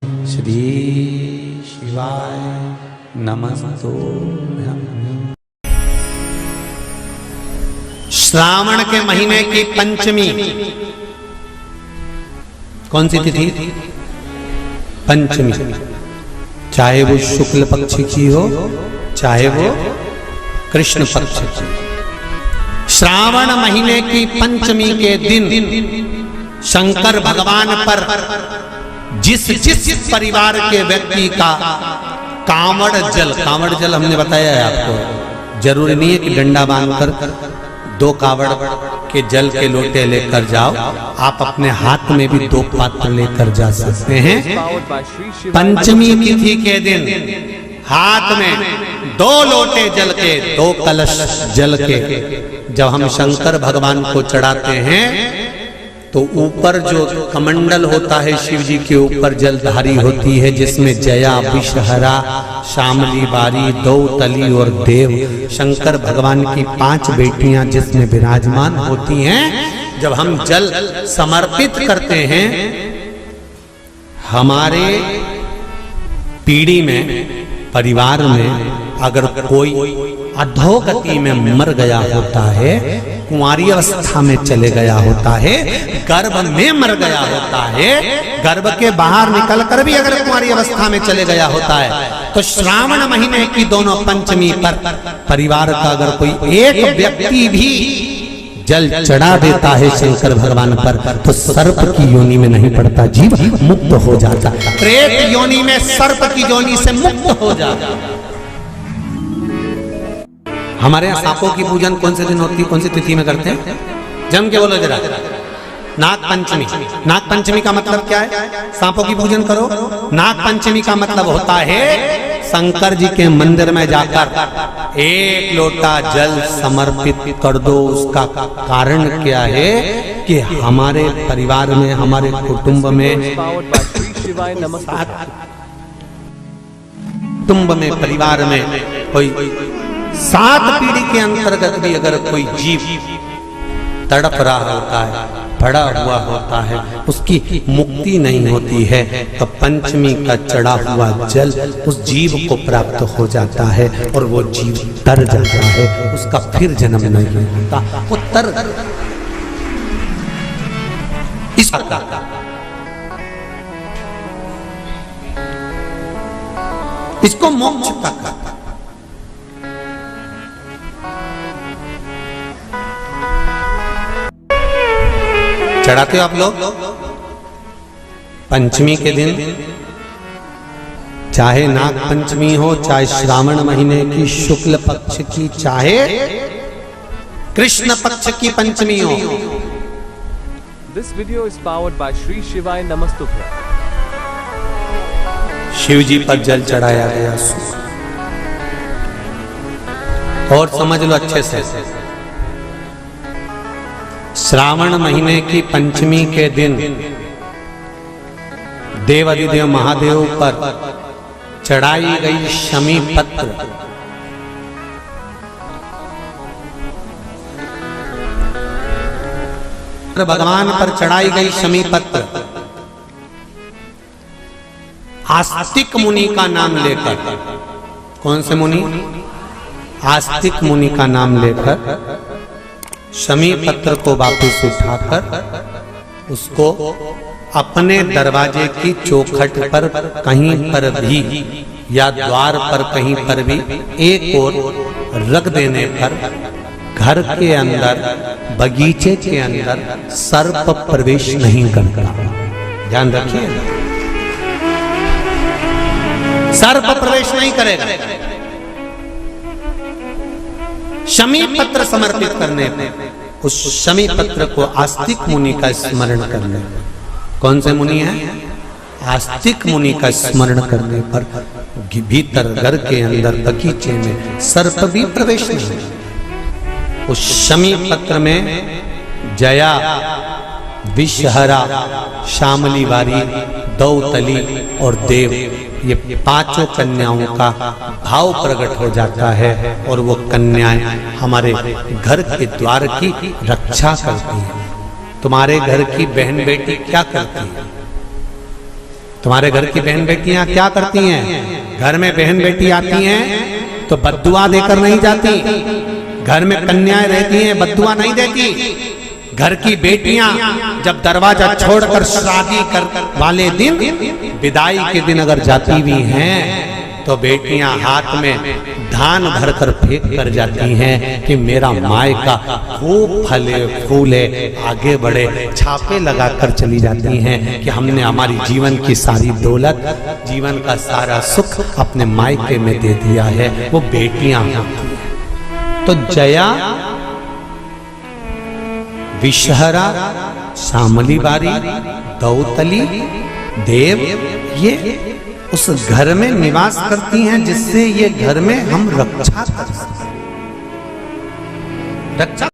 श्री शिवाय नमस्तुभ्यं। श्रावण के महीने की पंचमी कौन सी तिथि? पंचमी। चाहे वो शुक्ल पक्ष की हो चाहे वो कृष्ण पक्ष की। श्रावण महीने की पंचमी के दिन शंकर भगवान पर जिस जिस परिवार के व्यक्ति का कांवड़ जल हमने बताया है आपको, जरूरी नहीं है कि डंडा बांधकर 2 कावड़ के जल के लोटे लेकर जाओ, आप अपने हाथ में भी 2 पात्र लेकर जा सकते हैं। पंचमी तिथि के दिन हाथ में 2 लोटे जल के, 2 कलश जल के जब हम शंकर भगवान को चढ़ाते हैं तो ऊपर जो कमंडल होता है शिव जी के ऊपर जलधारी होती है, जिसमें जया, विषहरा, शामली बारी, दौतली और देव शंकर भगवान की 5 बेटियां जिसमें विराजमान होती हैं। जब हम जल समर्पित करते हैं, हमारे पीढ़ी में परिवार में अगर कोई अधोगति में मर गया होता है, कुंवारी अवस्था में चले गया होता है, गर्भ में मर गया होता है, गर्भ के बाहर निकलकर भी अगर कुंवारी अवस्था में चले गया होता है, तो श्रावण महीने की दोनों पंचमी पर परिवार का अगर कोई एक व्यक्ति भी जल चढ़ा देता है शंकर भगवान पर, तो सर्प की योनि में नहीं पड़ता, जीव मुक्त हो जाता, प्रेत योनि में सर्प की योनि से मुक्त हो जाता। हमारे यहाँ सांपों की पूजन कौन से दिन होती है, कौन सी तिथि में करते हैं? जम के बोलो जरा। नाग पंचमी। नाग पंचमी का मतलब क्या है? सांपों की पूजन करो। नाग पंचमी का मतलब होता है शंकर जी के मंदिर में जाकर 1 लोटा जल समर्पित कर दो। उसका कारण क्या है कि हमारे परिवार में, हमारे कुटुंब में, परिवार में कोई 7 पीढ़ी के अंतर्गत भी अगर कोई जीव तड़प रहा होता है, पड़ा हुआ होता है, उसकी मुक्ति नहीं होती है, तो पंचमी का चढ़ा हुआ जल उस जीव को प्राप्त हो जाता है और वो जीव तर जाता है, उसका फिर जन्म नहीं होता, वो तर इस इसको मोक्ष तक। चढ़ाते हो आप लोग पंचमी के दिन, चाहे नाग पंचमी हो, चाहे श्रावण महीने की शुक्ल पक्ष की, चाहे कृष्ण पक्ष की पंचमी हो। This video is powered by Shri Shivaya Namastubhya। Shiv जी पर जल चढ़ाया गया। और समझ लो अच्छे से, श्रावण महीने की पंचमी के दिन देवाधिदेव महादेव पर चढ़ाई गई शमी पत्र, भगवान पर चढ़ाई गई शमी पत्र आस्तिक मुनि का नाम लेकर, कौन से मुनि? आस्तिक मुनि का नाम लेकर शमी पत्र को वापस उठाकर उसको अपने दरवाजे की चौखट पर कहीं पर भी या द्वार पर कहीं पर भी एक ओर रख देने पर घर के अंदर, बगीचे के अंदर सर्प प्रवेश नहीं करता। ध्यान रखिए, सर्प प्रवेश नहीं करेगा। शमी पत्र समर्पित करने पर, उस शमी पत्र को आस्तिक मुनि का स्मरण करने, कौन से मुनि है? आस्तिक मुनि का स्मरण करने पर भीतर घर के अंदर बगीचे में सर्प भी प्रवेश नहीं। उस शमी पत्र में जया, विषहरा, शामली बारी, दौतली और देव, ये 5 कन्याओं का भाव प्रकट हो जाता है और वो कन्याएं हमारे घर के द्वार की रक्षा करती हैं। तुम्हारे घर की बहन बेटी क्या करती है? तुम्हारे घर की बहन बेटियां क्या करती हैं? घर में बहन बेटी आती हैं तो बद्दुआ देकर नहीं जाती। घर में कन्याएं रहती हैं, बद्दुआ नहीं देती। घर की बेटियां जब दरवाजा छोड़कर शादी कर वाले दिन, विदाई के दिन अगर जाती भी हैं तो बेटियां हाथ में धान भरकर फेंक कर जाती हैं कि मेरा मायका खूब फले फूले आगे बढ़े। छापे लगाकर चली जाती हैं कि हमने हमारी जीवन की सारी दौलत, जीवन का सारा सुख अपने मायके में दे दिया है। वो बेटियां होती हैं। तो जया, विषहरा, शामली बारी, दौतली, देव, ये उस घर में निवास करती हैं जिससे ये घर में हम रक्षा कर सकते हैं। रक्षा